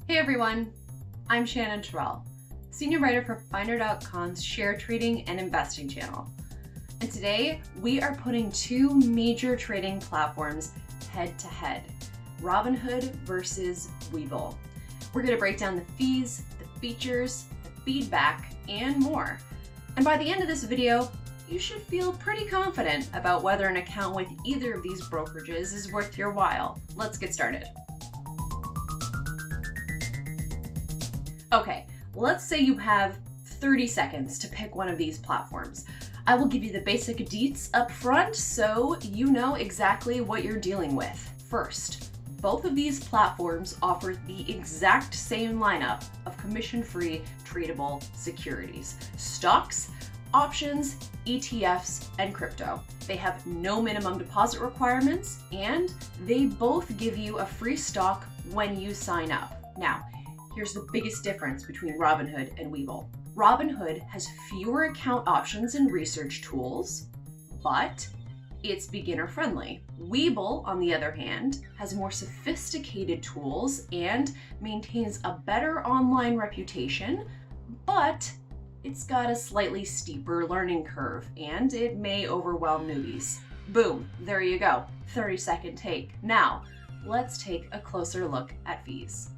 Hey everyone, I'm Shannon Terrell, Senior Writer for Finder.com's share trading and investing channel. And today we are putting two major trading platforms head to head, Robinhood versus Webull. We're going to break down the fees, the features, the feedback, and more. And by the end of this video, you should feel pretty confident about whether an account with either of these brokerages is worth your while. Let's get started. Okay, let's say you have 30 seconds to pick one of these platforms. I will give you the basic deets up front so you know exactly what you're dealing with. First, both of these platforms offer the exact same lineup of commission-free tradable securities: stocks, options, ETFs, and crypto. They have no minimum deposit requirements, and they both give you a free stock when you sign up. Now, here's the biggest difference between Robinhood and Webull. Robinhood has fewer account options and research tools, but it's beginner friendly. Webull, on the other hand, has more sophisticated tools and maintains a better online reputation, but it's got a slightly steeper learning curve and it may overwhelm newbies. Boom, there you go, 30-second take. Now, let's take a closer look at fees.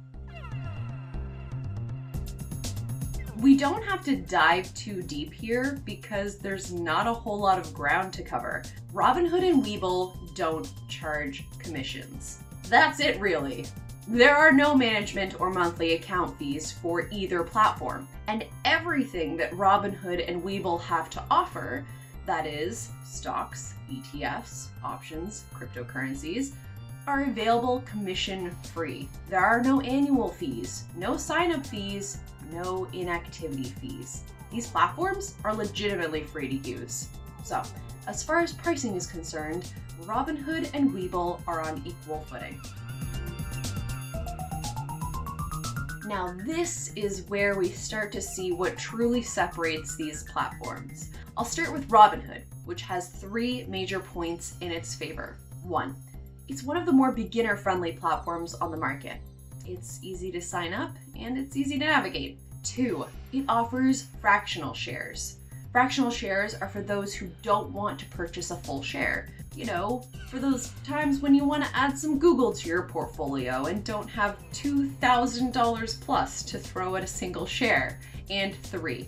We don't have to dive too deep here because there's not a whole lot of ground to cover. Robinhood and Webull don't charge commissions. That's it really. There are no management or monthly account fees for either platform, and everything that Robinhood and Webull have to offer, that is stocks, ETFs, options, cryptocurrencies, are available commission-free. There are no annual fees, no sign-up fees, no inactivity fees. These platforms are legitimately free to use. So, as far as pricing is concerned, Robinhood and Webull are on equal footing. Now, this is where we start to see what truly separates these platforms. I'll start with Robinhood, which has three major points in its favor. 1, it's one of the more beginner-friendly platforms on the market. It's easy to sign up and it's easy to navigate. 2, it offers fractional shares. Fractional shares are for those who don't want to purchase a full share. You know, for those times when you want to add some Google to your portfolio and don't have $2,000 plus to throw at a single share. And 3,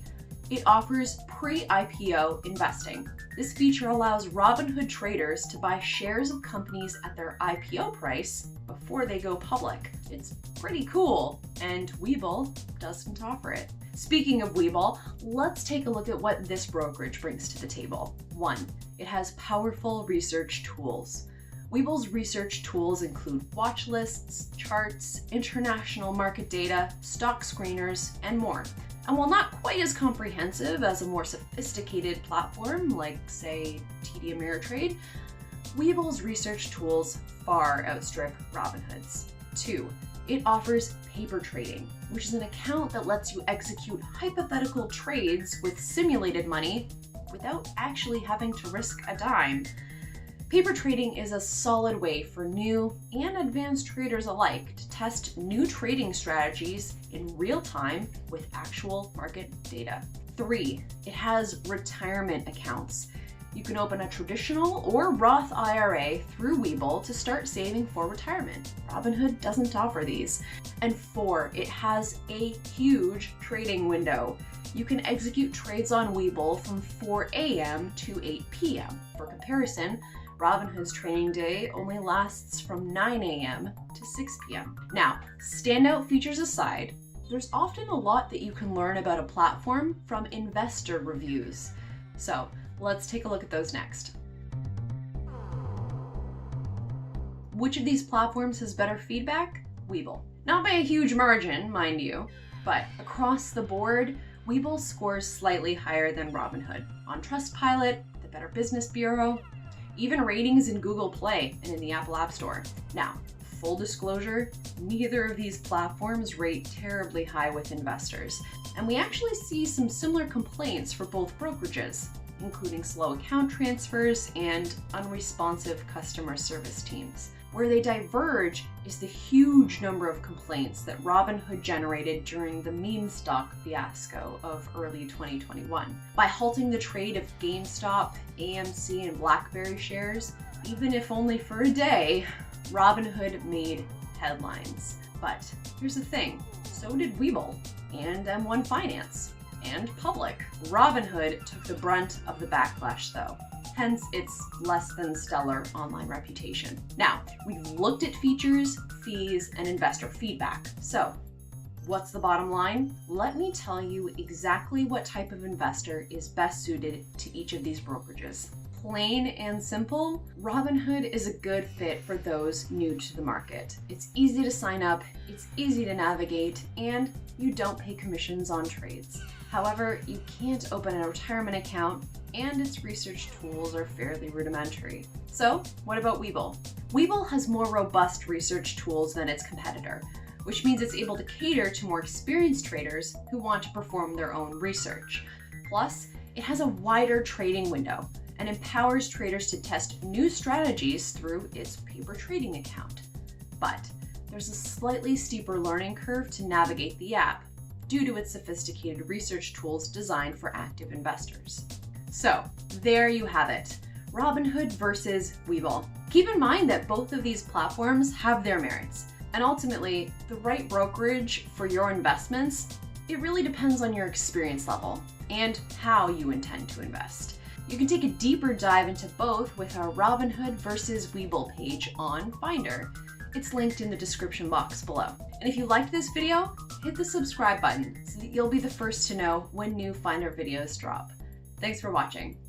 it offers pre-IPO investing. This feature allows Robinhood traders to buy shares of companies at their IPO price before they go public. It's pretty cool, and Webull doesn't offer it. Speaking of Webull, let's take a look at what this brokerage brings to the table. 1, it has powerful research tools. Webull's research tools include watch lists, charts, international market data, stock screeners, and more. And while not quite as comprehensive as a more sophisticated platform like, say, TD Ameritrade, Webull's research tools far outstrip Robinhood's. 2, it offers paper trading, which is an account that lets you execute hypothetical trades with simulated money without actually having to risk a dime. Paper trading is a solid way for new and advanced traders alike to test new trading strategies in real time with actual market data. 3, it has retirement accounts. You can open a traditional or Roth IRA through Webull to start saving for retirement. Robinhood doesn't offer these. And 4, it has a huge trading window. You can execute trades on Webull from 4 a.m. to 8 p.m. For comparison, Robinhood's trading day only lasts from 9 a.m. to 6 p.m. Now, standout features aside, there's often a lot that you can learn about a platform from investor reviews. So, let's take a look at those next. Which of these platforms has better feedback? Webull. Not by a huge margin, mind you, but across the board, Webull scores slightly higher than Robinhood on Trustpilot, the Better Business Bureau, even ratings in Google Play and in the Apple App Store. Now, full disclosure, neither of these platforms rate terribly high with investors, and we actually see some similar complaints for both brokerages, including slow account transfers and unresponsive customer service teams. Where they diverge is the huge number of complaints that Robinhood generated during the meme stock fiasco of early 2021. By halting the trade of GameStop, AMC, and BlackBerry shares, even if only for a day, Robinhood made headlines. But here's the thing, so did Webull, and M1 Finance, and Public. Robinhood took the brunt of the backlash though, hence its less than stellar online reputation. Now, we've looked at features, fees, and investor feedback. So, what's the bottom line? Let me tell you exactly what type of investor is best suited to each of these brokerages. Plain and simple, Robinhood is a good fit for those new to the market. It's easy to sign up, it's easy to navigate, and you don't pay commissions on trades. However, you can't open a retirement account, and its research tools are fairly rudimentary. So, what about Webull? Webull has more robust research tools than its competitor, which means it's able to cater to more experienced traders who want to perform their own research. Plus, it has a wider trading window and empowers traders to test new strategies through its paper trading account. But there's a slightly steeper learning curve to navigate the app due to its sophisticated research tools designed for active investors. So there you have it, Robinhood versus Webull. Keep in mind that both of these platforms have their merits, and ultimately, the right brokerage for your investments, it really depends on your experience level and how you intend to invest. You can take a deeper dive into both with our Robinhood versus Webull page on Finder. It's linked in the description box below. And if you liked this video, hit the subscribe button so that you'll be the first to know when new Finder videos drop. Thanks for watching.